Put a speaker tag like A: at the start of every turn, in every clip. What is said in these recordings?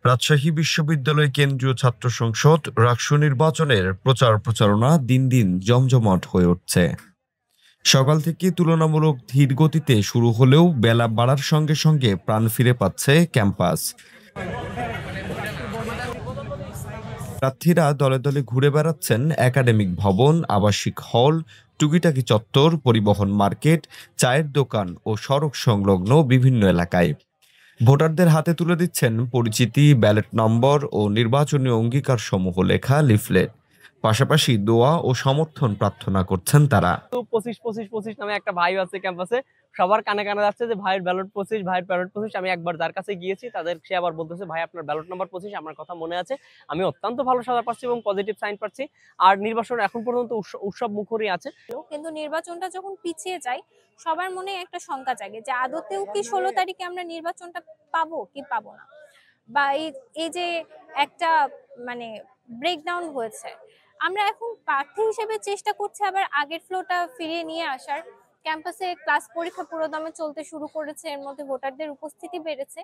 A: রাজশাহী বিশ্ববিদ্যালয় কেন্দ্রীয় ছাত্র সংসদ রাকসু নির্বাচনের প্রচার প্রচারণা দিন দিন জমজমাট হয়ে উঠছে। সকাল থেকে তুলনামূলক ধীর গতিতে শুরু হলেও বেলা বাড়ার সঙ্গে সঙ্গে প্রাণ ফিরে পাচ্ছে ক্যাম্পাস। প্রার্থীরা দলে দলে ঘুরে বেড়াচ্ছেন একাডেমিক ভবন, আবাসিক হল, টুকিটাকি চত্বর, পরিবহন মার্কেট, চায়ের দোকান ও সড়ক সংলগ্ন বিভিন্ন এলাকায়। ভোটারদের হাতে তুলে দিচ্ছেন পরিচিতি, ব্যালট নম্বর ও নির্বাচনী অঙ্গীকার সমূহ লেখা লিফলেট। পাশাপাশি দোয়া ও সমর্থন প্রার্থনা করছেন তারা।
B: 25-25-25 নামে একটা ভাই আছে ক্যাম্পাসে, সবার কানে কানে যাচ্ছে যে ভাইয়ের ব্যালট 25, ভাইয়ের ব্যালট 25। আমি একবার যার কাছে গিয়েছি সে আবার বলতেছে ভাই আপনার ব্যালট নাম্বার 25, আমার কথা মনে আছে। আমি অত্যন্ত ভালো সাড়া পাচ্ছি এবং পজিটিভ সাইন পাচ্ছি। আর নির্বাচন এখন পর্যন্ত উৎসব মুখরই আছে।
C: কিন্তু নির্বাচনটা যখন পিছিয়ে যায় সবার মনে একটা শঙ্কা জাগে যে আদতেও কি 16 তারিখে আমরা নির্বাচনটা পাবো কি পাবো না, বা এই যে একটা মানে ব্রেকডাউন হয়েছে। আমরা এখন প্রার্থী হিসেবে চেষ্টা করছি আবার আগের ফ্লোটা ফিরিয়ে নিয়ে আসার। ক্যাম্পাসে ক্লাস পরীক্ষা পুরোদমে চলতে শুরু করেছে, এর মধ্যে ভোটারদের উপস্থিতি বেড়েছে।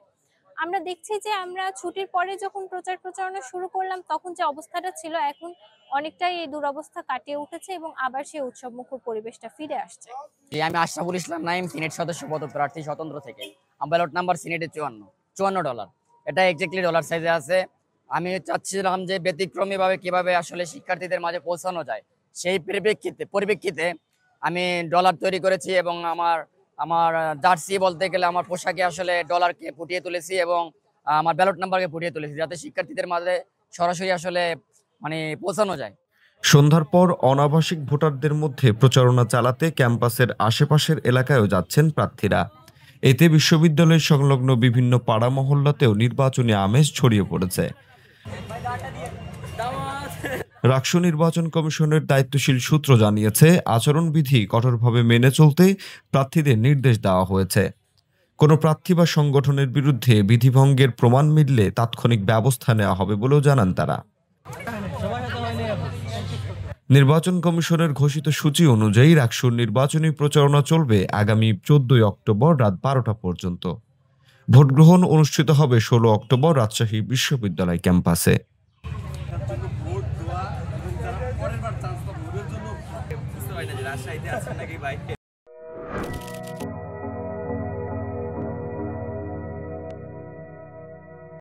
C: আমরা দেখছি যে আমরা ছুটির পরে যখন প্রচারণা শুরু করলাম তখন যে অবস্থাটা ছিল এখন অনেকটাই এই দুরবস্থা কাটিয়ে উঠেছে এবং আবার সেই উৎসবমুখর পরিবেশটা ফিরে আসছে।
D: আমি আশরাফুল ইসলাম নাইম, সিনেট সদস্য পদপ্রার্থী স্বতন্ত্র থেকে। আমার ব্যালট নাম্বার সিনেটে $54। এটা এক্স্যাক্টলি ডলার সাইজে আছে। আমি চাচ্ছিলাম যে ব্যতিক্রমীভাবে কিভাবে আসলে শিক্ষার্থীদের মাঝে পৌঁছানো যায়, সেই পরিপ্রেক্ষিতে আমি ডলার তৈরি করেছি এবং আমার জার্সি বলতে গেলে আমার পোশাকে আসলে ডলারকে ফুটিয়ে তুলেছি এবং আমার ব্যালট নাম্বারকে ফুটিয়ে তুলেছি, যাতে শিক্ষার্থীদের মাঝে সরাসরি আসলে পৌঁছানো যায়।
A: সন্ধ্যার পর অনাবাসিক ভোটারদের মধ্যে প্রচারণা চালাতে ক্যাম্পাসের আশেপাশের এলাকায়ও যাচ্ছেন প্রার্থীরা। এতে বিশ্ববিদ্যালয়ের সংলগ্ন বিভিন্ন পাড়া মহল্লাতেও নির্বাচনী আমেজ ছড়িয়ে পড়েছে। রাকসু নির্বাচন কমিশনের দায়িত্বশীল সূত্র জানিয়েছে, আচরণবিধি কঠোরভাবে মেনে চলতে প্রার্থীদের নির্দেশ দেওয়া হয়েছে। কোনো প্রার্থী বা সংগঠনের বিরুদ্ধে বিধিভঙ্গের প্রমাণ মিললে তাৎক্ষণিক ব্যবস্থা নেওয়া হবে বলেও জানান তারা। নির্বাচন কমিশনের ঘোষিত সূচি অনুযায়ী রাকসুর নির্বাচনী প্রচারণা চলবে আগামী 14 অক্টোবর রাত 12টা পর্যন্ত। ভোট গ্রহণ অনুষ্ঠিত হবে 16 অক্টোবর রাজশাহী বিশ্ববিদ্যালয় ক্যাম্পাসে।
E: রাজশাহীতে আছেন নাকি ভাই?